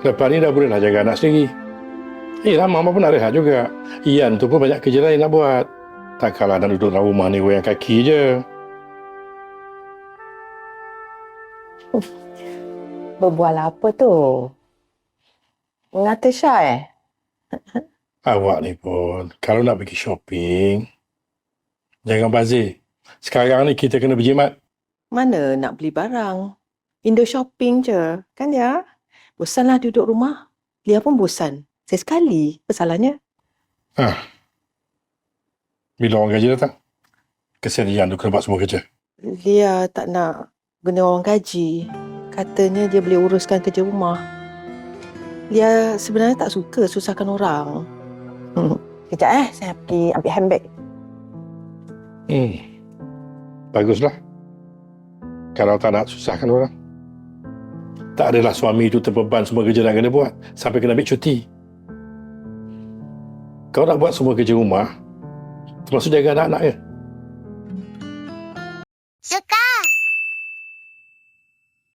Lepas ni dah bolehlah jaga anak sendiri. Mama pun nak rehat juga. Ian tu pun banyak kerja lain nak buat. Takkanlah nak duduk dalam rumah ni goyang kaki je. Berbual apa tu? Ngata Syah Awak ni pun, kalau nak pergi shopping, jangan bazir. Sekarang ni kita kena berjimat. Mana nak beli barang? Indo shopping je. Kan ya? Bosanlah duduk rumah. Lia pun bosan. Sekali. Apa salahnya? Bila orang gaji datang, kesian Ian tu kena buat semua kerja. Lia tak nak guna orang gaji. Katanya dia boleh uruskan kerja rumah. Lia sebenarnya tak suka susahkan orang. Kejap saya pergi ambil handbag. Baguslah. Kalau tak nak susahkan orang. Tak adalah suami itu terbeban semua kerja yang kena buat sampai kena ambil cuti. Kau nak buat semua kerja rumah, termasuk jaga anak-anak ya? Suka